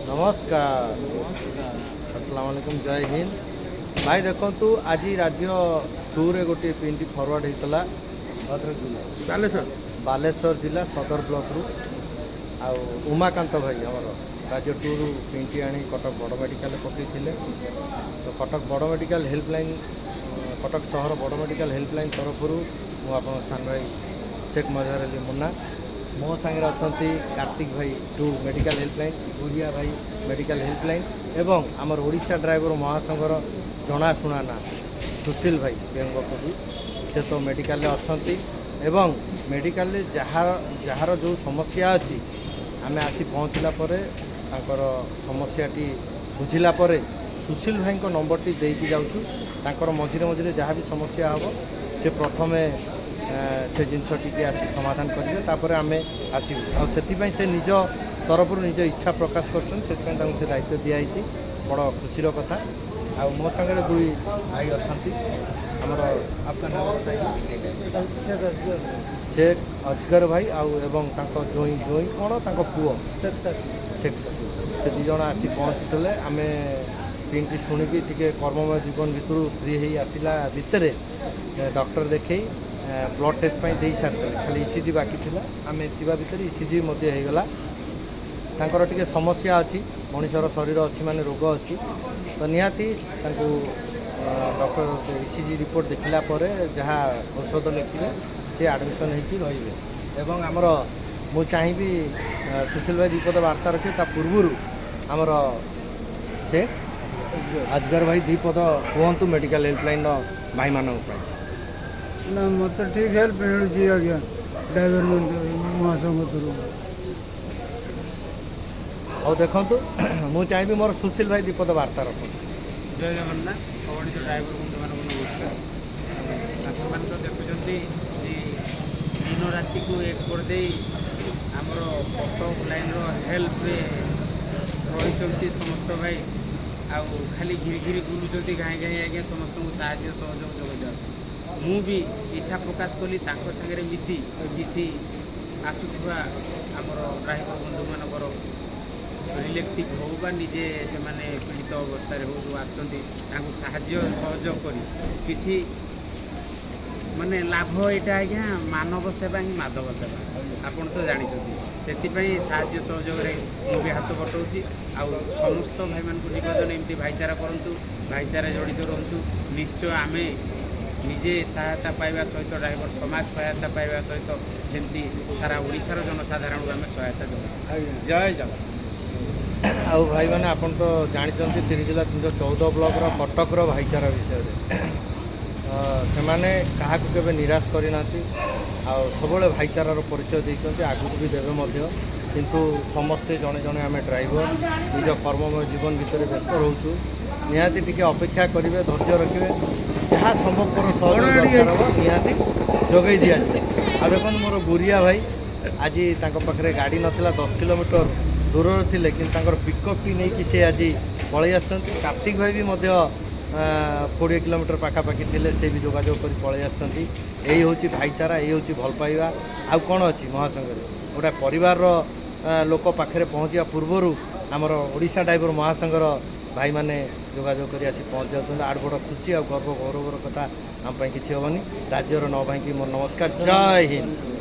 नमस्कार अस्सलाम वालेकुम जय हिंद भाई देखु आज राज्य टूर गोटे पिंटी फरवर्ड होता भद्रक जिला बालेश्वर जिला सदर ब्लॉक रु आउ उमाकांत भाई आमर राज्य टूर पिंटी आनी कटक बड़ मेडिकल पकईले तो कटक बड़ मेडिकल हेल्पलाइन कटक सहर बड़ मेडिकल हेल्पलाइन तरफ आप सान भाई शेख मजहर अली मुन्ना मो सांगे अच्छा कार्तिक भाई टू मेडिकल हेल्पलाइन गुड़िया भाई मेडिकल हेल्पलाइन एवं आमर ओडिशा ड्राइवर महासंघर जनाशुना ना सुशील भाई बेंगपुर से तो मेडिकल अच्छा एवं मेडिकल जार जो समस्या अच्छी आम आसी पहुँचला समस्याटी बुझिला सुशील भाई नंबर टी देकी जाऊँ मझे मझे जहाँ भी समस्या हम से प्रथमे से जिनस टी आसी समाधान करेंगे आम आसपाई से निज तरफ निज इच्छा प्रकाश कर दायित्व दिखाई बड़ खुशी कथा आ मो सागर दुई भाई अच्छा आमर आपका नाम शेख अजगर भाई आउं जोई जोई कौन पुओ शेख से दी जन आसी पहुँचते आम पिंटी शुणिकी टी कर्ममय जीवन भितर फ्री हो आसला भितर डॉक्टर देखे ब्लड टेस्ट दे सारी खाली इसीजी बाकी थी आम भितर इसीजी होगला तांकर टिके समस्या अच्छी मनुष्यर शरीर अच्छी माने रोग अच्छी तो निहाती डॉक्टर इसीजी रिपोर्ट देखला जहाँ औषध लिखे से एडमिशन होती रे एवं आमर मु चाहिए सुशील भाई दीपद वार्ता रखे पूर्व आमर से अजगर भाई दीपद कहतु मेडिकल हेल्पलाइन भाई मान ना मत ठीक हेल्प मिलूँ आज्ञा ड्राइवर महासंघ थ्रू और देखु मुझे चाहिए मोर सुशील भाई दीपद वार्ता रख जय जगन्नाथ कवणित ड्राइवर बंधु मान नमस्कार आप तो देखुं दिन राति को एक करदे आमर कटक लाइन हेल्प रही समस्त भाई आउ खाली घिरी घिरी बुलूँ गाँ गाँ आज्ञा समस्त साहय सहयोग जोगाई मु भी इच्छा प्रकाश कली सागर मिसी किसी आसुवा आमर ड्राइवर बंधु मानकर रिलेटिव हो बा निजे से माने पीड़ित अवस्था हो जो आसो सहयोग कर किसी माने लाभ यहाँ आज्ञा मानव सेवा ही माधव सेवा आपन तो जानते से सहयोग मु भी हाथ बटाऊँगी आउ समस्त भाई मान निवेदन एमती भाईचारा करूँ भाईचारा जड़ित रुँ निश्चय आम निजे सहायता पाइबा सहित ड्राइवर समाज सहायता पाइबा सहित जमी सारा ओडिशार जनसाधारण आम सहायता देव जय जगन्नाथ आउ भाई मैंने आपन तो जानते 3 जिला 314 ब्लॉक कटकर भाईचारा विषय से मैंने क्या केवे निराश करना सब भाईचारार परिचय देते आगू भी देवे किंतु समस्ते जड़े जड़े आम ड्राइवर निज कर्ममय जीवन भितर व्यस्त रोचु निहाती टी अपेक्षा करेंगे धैर्य रखिए जहाँ संभवपर सहयोग निहाती जोगई दि आ देखो मोर गुरिया भाई आज पाखे गाड़ी नाला 10 किलोमीटर दूर थे कि पिकअप टी नहीं सी आज पलि कार्तिक भाई भी 20 किलोमीटर पाखापाखि थे से भी जोगाजोग कर पलि यही हूँ भाईचारा यही हूँ भल पाइबा आउ कौन अच्छी महासंघ गोटे परिवार लोक पाखे पहुँचा पूर्वर आमर ओडिशा ड्राइवर महासंघर भाई माने जोगाजोग कर आसी पहुँच जाते आड़ बड़ खुशी आ गर्व गौरवर कथा आम किसी हेनी राज्यर न भाई मोर नमस्कार जय हिंद।